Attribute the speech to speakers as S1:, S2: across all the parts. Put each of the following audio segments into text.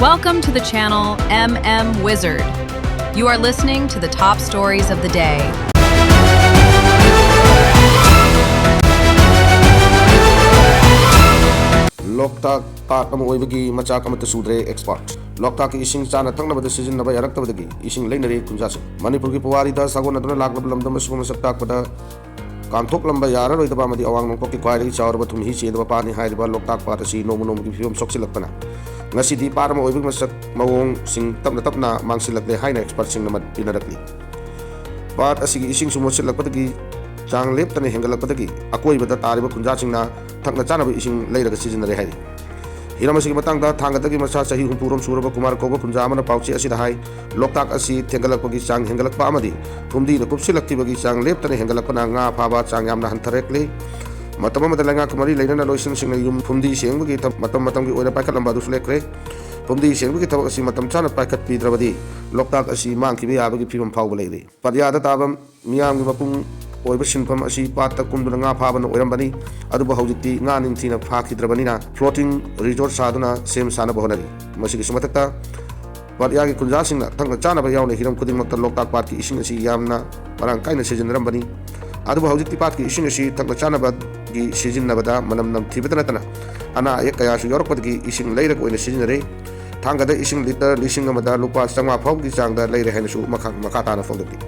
S1: Welcome to the channel MM Wizard. You are listening to the top stories of the day.
S2: Loktak part ama oibagi machak amata sudre expert. Loktak ising chana thangna bada season na ba yarak tabadagi ising lainare kunjasi. Manipur ki pawari da sagon aduna laglab lamdam sugum saktak pada kanthok lamba yara roi daba madi awang nongko ki kwai chawr ba thum hi che daba pani hai ba loktak part asi nomu nomu ki film soksilakpana. Ngasi di par ma oibagi masak mawong sing tapna mangsilakle haina expert sing namad pinarakli. Part asigi ising sumotsilakpadagi chang lep tane hengalakpadagi akoi bada tariba kunjasing na thakna chana ba ising leiraga sizinare hai. Hiramasi matangda thangadagi masa sahi humpurom suraba kumar koba kunjamana pauchi asida hai loktak asi thengalakpagi chang hengalakpa amadi pumdi na kupsilakibagi chang lep tane hengalakpana nga phaba chang yamna hantarekle matam amada langa kumari leina loisin singna yum pumdi sengbagi matam gi oina paikatlamba duslekre pumdi sengbagi tabak asi matam chana paikat pidrabadi loktak asi mangkibe abagi phimam phawba leire padyada tabam miyamgi mapung oiba sinfam asi patta kumduna nga phabana oirambani aduba hojikti nga ningthina phakidrabanina floating resort saduna sem sana bahonari masigi sumatakta padyagi kunjasingna thangna chana ba yaune hiram khudingmakta loktak pat ki ising asi yamna parang kaina sejinrambani aduba hojikti pat ki ising asi thangna chana ba gi sijinnabada manam nam thibadana tana ana ekaya su yorokpadgi ising leirak oina sijinare thangada ising liter lising amada lupa changma phawgi changda leire hainasu makha tana phongdaki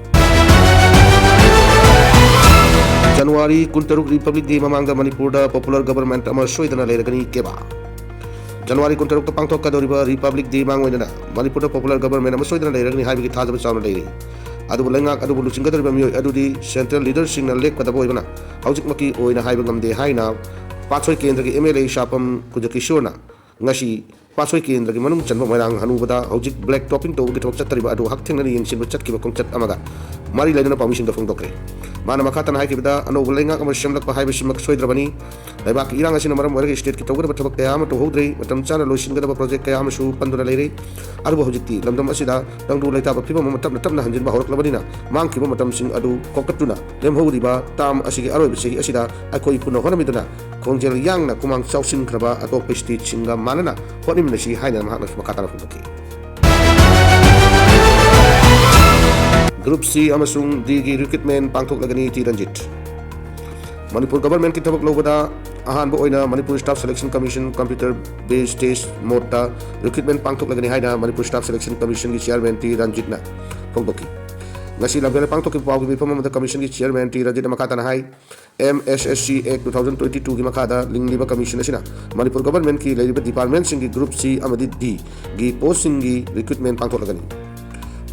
S2: January Kuntaruk Republic Day Mamanga Manipur da Popular Government ama soidana leiragani keba January Kuntaruk pangthok kadoriba Republic Day mangwena Manipur da Popular Government ama soidana leiragani haibigi thajaba chawna leire adu lenga adu luchinggadariba mioi adudi central leadership na lek kadabo ibana hojik maki oina haiba ngamde haina pathoi kendra gi MLA shapam kujakishona ngasi pathoi kendra gi manung chanba mairang hanubada hojik black topping to gi thok chattariba adu hak thengnani yengsinba chatkiba kongchat amaga mari leina permission da phongdokre mana makatan hai kibda ano lenga kamar shamlak hai bisimak soidrabani laiba ki irang asina maram warga state ki tawgada bathabak kaya ma to hodrei matam chana loisin gada project kaya ma su pandura leire arbo hojikti lamdam asida tangdu laita ba phiba matam tamna hanjin ba horok labani na mang kiba matam sing adu kokatuna lem hodiba tam asigi aroi bisi asida akoi puno honamiduna kongjel yang na kumang chausin kraba atop state singa manana honim na si haina mahakna makatana phukki Group C amasung D gi recruitment pangthok lagani ti Ranjit Manipur government ki thabak lobada ahan bo oina Manipur Staff Selection Commission computer based test mota recruitment pangthok lagani haina Manipur Staff Selection Commission gi chairman ti Ranjit na phongboki ngasi label pangthok ki pawgi bifam amada commission gi chairman ti Ranjit makata na hai MSSC Act 2022 gi makada lingliba commission asina Manipur government ki leriba department singi group C amadi D gi post singi recruitment pangthok lagani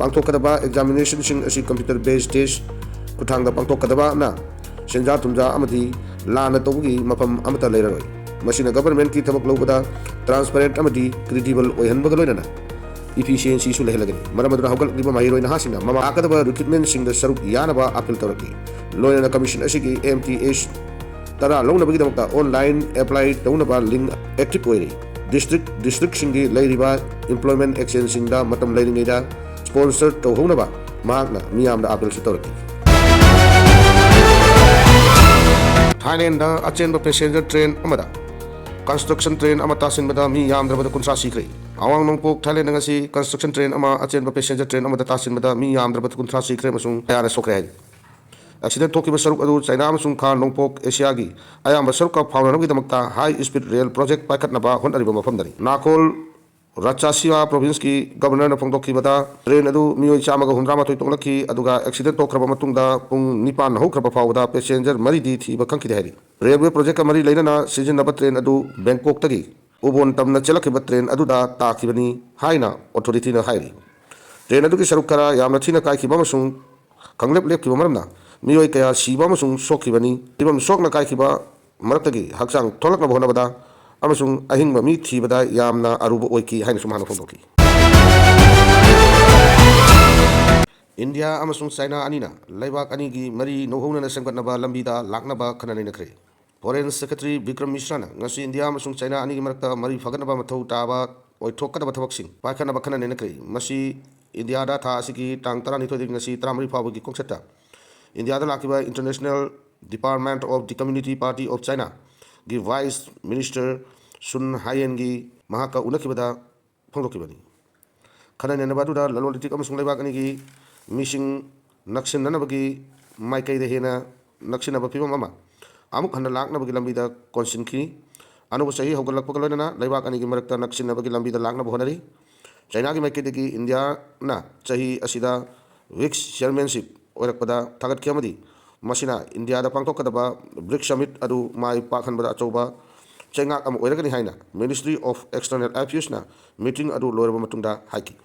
S2: pangthok kadaba examination sing asi computer based test kuthangda pangthok kadaba na senja tumja amadi lana tobugi mapam amata leiroi masina government ki thabak lobada transparent amadi credible oihanbaga loinana efficiency su lehelagani maramadra hogal liba mahiroi na hasina mama akadaba recruitment sing da saruk yanaba appeal toraki loinana commission asigi MTH tara longna bagi damakta online apply taunaba link active oiri district singi leiriba employment exchange singda matam leiringeida sponsor to honaba magna miyam da apel sutoraki Thailand da achen passenger train amada construction train amata sinbada miyam da kunsa sikre awang nongpok Thailand ngasi construction train ama achen passenger train amada tasinbada miyam da kunsa sikre masung ayara sokre accident toki basaruk adu China amasung khan nongpok Asia gi ayam basaruk ka phawna gi damakta high speed rail project paikhat naba honariba mafam dari nakol Rajasiwa province ki governor na phongdokki bada train adu mioi chamaga hundrama toi tonglaki aduga accident tokraba matungda pung nipan hokraba phawda passenger mari di thi ba khangki hari railway project ka mari leina na season naba train adu Bangkok tagi ubon tamna chelaki ba train adu da takibani haina authority na hairi train adu ki saruk kara yamna thina kai ki bamasung kanglep lep ki maramna mioi kaya siba masung sokibani ibam sokna kai ki ba maratagi hakchang tholakna bhona bada amasung ahing mami thibada yamna aruba oiki haina sumhana phongdoki India amasung China anina laibak ani gi mari nohona na sangkatnaba lambida laknaba khanani nakre Foreign Secretary Vikram Mishra na ngasi India amasung China ani gi marakta mari phaganaba mathau taba oithokadaba thabaksing paikhanaba khanani nakre masi India da tha asigi tang 12 ngasi 13 phawagi kokchata India da lakiba International Department of the Community Party of China gi Vice Minister Sun Hayen gi mahaka unakibada ꯐꯣꯡꯗꯣꯛꯈꯤꯕꯅꯤ꯫ ꯈꯟꯅ ꯅꯩꯅꯕꯗꯨꯗ ꯂꯂꯣꯟ ꯏꯇꯤꯛ ꯑꯃꯁꯨꯡ ꯂꯩꯕꯥꯛ ꯑꯅꯤꯒꯤ ꯃꯤꯁꯤꯡ ꯅꯛꯁꯤꯟꯅꯅꯕꯒꯤ ꯃꯥꯏꯀꯩꯗ ꯍꯦꯟꯅ ꯅꯛꯁꯤꯟꯅꯕ ꯐꯤꯚꯝ ꯑꯃ ꯑꯃꯨꯛ ꯍꯟꯅ ꯂꯥꯛꯅꯕꯒꯤ ꯂꯝꯕꯤꯗ ꯀꯣꯟꯁꯤꯟꯈꯤ꯫ ꯑꯅꯧꯕ ꯆꯍꯤ ꯍꯧꯒꯠꯂꯛꯄꯒ ꯂꯣꯏꯅꯅ ꯂꯩꯕꯥꯛ ꯑꯅꯤꯒꯤ ꯃꯔꯛꯇ ꯅꯛꯁꯤꯟꯅꯕꯒꯤ ꯂꯝꯕꯤꯗ ꯂꯥꯛꯅꯕ ꯍꯣꯠꯅꯔꯤ꯫ ꯆꯥꯏꯅꯥꯒꯤ ꯃꯥꯏꯀꯩꯗꯒꯤ ꯏꯟꯗꯤꯌꯥꯅ ꯆꯍꯤ ꯑꯁꯤꯗ ꯕ꯭ꯔꯤꯛꯁ ꯆꯤꯌꯔꯃꯦꯟꯁꯤꯞ ꯑꯣꯏꯔꯛꯄꯗ ꯊꯥꯒꯠꯈꯤ ꯑꯃꯗꯤ ꯃꯁꯤꯅ ꯏꯟꯗꯤꯌꯥꯗ ꯄꯥꯡꯊꯣꯛꯀꯗꯕ ꯕ꯭ꯔꯤꯛꯁ ꯁꯃꯤꯠ ꯑꯗꯨ ꯃꯥꯏ ꯄꯥꯛꯍꯟꯕꯗ ꯑꯆꯧꯕ ꯆꯩꯉꯥꯛ ꯑꯃ ꯑꯣꯏꯔꯒꯅꯤ ꯍꯥꯏꯅ ꯃꯤꯅꯤꯁꯇ꯭ꯔꯤ ꯑꯣꯐ ꯑꯦꯛꯁꯇꯔꯅꯦꯜ ꯑꯦꯐꯤꯌꯔꯁꯅ ꯃꯤꯇꯤꯡ ꯑꯗꯨ ꯂꯣꯏꯔꯕ ꯃꯇꯨꯡꯗ ꯍꯥꯏꯈꯤ꯫